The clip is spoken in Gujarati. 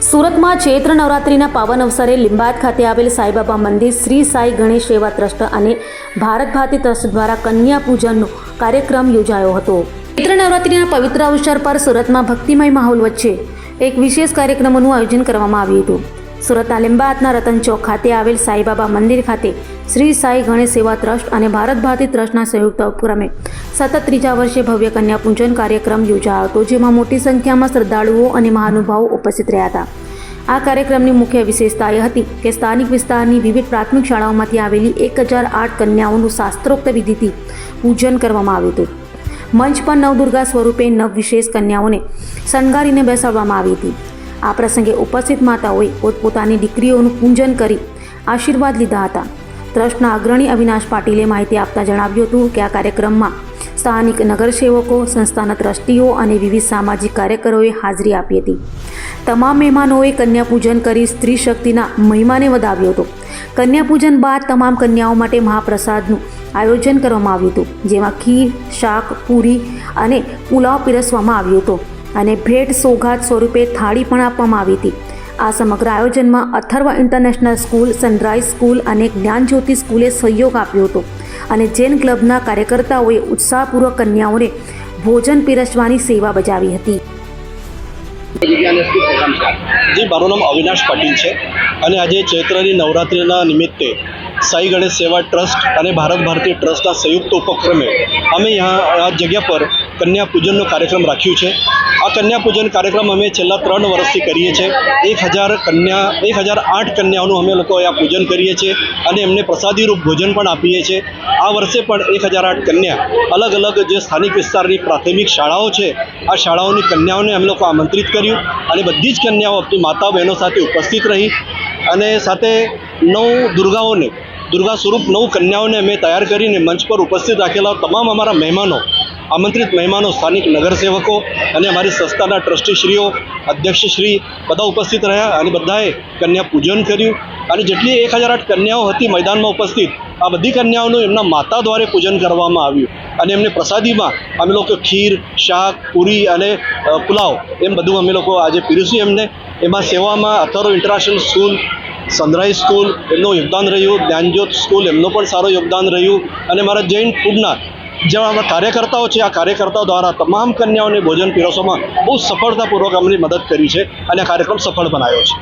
સુરતમાં ચૈત્ર નવરાત્રિના પાવન અવસરે લિંબાયત ખાતે આવેલ સાંઈબાબા મંદિર શ્રી સાઈ ગણેશ સેવા ટ્રસ્ટ અને ભારત ભારતી ટ્રસ્ટ દ્વારા કન્યા પૂજનનો કાર્યક્રમ યોજાયો હતો। ચૈત્ર નવરાત્રિના પવિત્ર અવસર પર સુરતમાં ભક્તિમય માહોલ વચ્ચે એક વિશેષ કાર્યક્રમનું આયોજન કરવામાં આવ્યું હતું। સુરતના લિંબાયતના રતન ચોક ખાતે આવેલ સાંઈબાબા મંદિર ખાતે શ્રી સાઈ ગણેશ સેવા ટ્રસ્ટ અને ભારત ભારતી ટ્રસ્ટના સંયુક્ત ઉપક્રમે સતત ત્રીજા વર્ષે ભવ્ય કન્યા પૂજન કાર્યક્રમ યોજાયો હતો, જેમાં મોટી સંખ્યામાં શ્રદ્ધાળુઓ અને મહાનુભાવો ઉપસ્થિત રહ્યા હતા। આ કાર્યક્રમની મુખ્ય વિશેષતા એ હતી કે સ્થાનિક વિસ્તારની વિવિધ પ્રાથમિક શાળાઓમાંથી આવેલી 1008 કન્યાઓનું શાસ્ત્રોક્ત વિધિથી પૂજન કરવામાં આવ્યું હતું। મંચ પર નવદુર્ગા સ્વરૂપે 9 વિશેષ કન્યાઓને શણગારીને બેસાડવામાં આવી હતી। આ પ્રસંગે ઉપસ્થિત માતાઓએ પોતપોતાની દીકરીઓનું પૂજન કરી આશીર્વાદ લીધા હતા। ટ્રસ્ટના અગ્રણી અવિનાશ પાટીલે માહિતી આપતા જણાવ્યું હતું કે આ કાર્યક્રમમાં સ્થાનિક નગરસેવકો, સંસ્થાના ટ્રસ્ટીઓ અને વિવિધ સામાજિક કાર્યકરોએ હાજરી આપી હતી। તમામ મહેમાનોએ કન્યા પૂજન કરી સ્ત્રી શક્તિના મહિમાને વધાવ્યો હતો। કન્યા પૂજન બાદ તમામ કન્યાઓ માટે મહાપ્રસાદનું આયોજન કરવામાં આવ્યું હતું, જેમાં ખીર, શાક, પૂરી અને પુલાવ પીરસવામાં આવ્યો હતો અને ભેટ સોગાદ સ્વરૂપે થાળી પણ આપવામાં આવી હતી। આ સમગ્ર આયોજનમાં Atharva international school, sunrise school અને જ્ઞાનજ્યોતિ સ્કૂલે સહયોગ આપ્યો હતો અને જૈન ક્લબના કાર્યકર્તાઓએ ઉત્સાહપૂર્વક કન્યાઓને ભોજન પીરસવાની સેવા બજાવી હતી। જી, મારું નામ અવિનાશ પાટીલ છે અને આજે ચૈત્રની નવરાત્રિના નિમિત્તે સાઈ ગણેશ સેવા ટ્રસ્ટ અને ભારત ભારતી ટ્રસ્ટના સંયુક્ત ઉપક્રમે અમે આ જગ્યા પર કન્યા પૂજનનો કાર્યક્રમ રાખ્યું છે। આ કન્યા પૂજન કાર્યક્રમ અમે છેલ્લા 3 વર્ષથી કરીએ છીએ। 1008 કન્યાઓનું અમે લોકો આ પૂજન કરીએ છીએ અને એમને પ્રસાદી રૂપ ભોજન પણ આપીએ છીએ। આ વર્ષે પણ 1008 કન્યા અલગ અલગ જે સ્થાનિક વિસ્તારની પ્રાથમિક શાળાઓ છે, આ શાળાઓની કન્યાઓને અમે લોકો આમંત્રિત કર્યું અને બધી જ કન્યાઓ આપણી માતા બહેનો સાથે ઉપસ્થિત રહી અને સાથે 9 દુર્ગા સ્વરૂપ 9 કન્યાઓને અમે તૈયાર કરીને મંચ પર ઉપસ્થિત રાખેલા તમામ અમારા મહેમાનો, આમંત્રિત મહેમાનો, સ્થાનિક નગરસેવકો અને અમારી સંસ્થાના ટ્રસ્ટીશ્રીઓ, અધ્યક્ષશ્રી બધા ઉપસ્થિત રહ્યા અને બધાએ કન્યા પૂજન કર્યું અને જેટલી 1008 કન્યાઓ હતી મેદાનમાં ઉપસ્થિત, આ બધી કન્યાઓનું એમના માતા દ્વારા પૂજન કરવામાં આવ્યું અને એમને પ્રસાદીમાં અમે લોકો ખીર, શાક, પૂરી અને પુલાવ એમ બધું અમે લોકો આજે પીરસ્યું એમને। એમાં સેવામાં Atharva international school, sunrise school એમનું યોગદાન રહ્યું, જ્ઞાનજ્યોત સ્કૂલ એમનું પણ સારું યોગદાન રહ્યું અને મારા જૈન ફૂડના જે અમારા કાર્યકર્તાઓ છે, આ કાર્યકર્તાઓ દ્વારા તમામ કન્યાઓને ભોજન પીરસવામાં બહુ સફળતાપૂર્વક અમને મદદ કરી છે અને આ કાર્યક્રમ સફળ બનાવ્યો છે।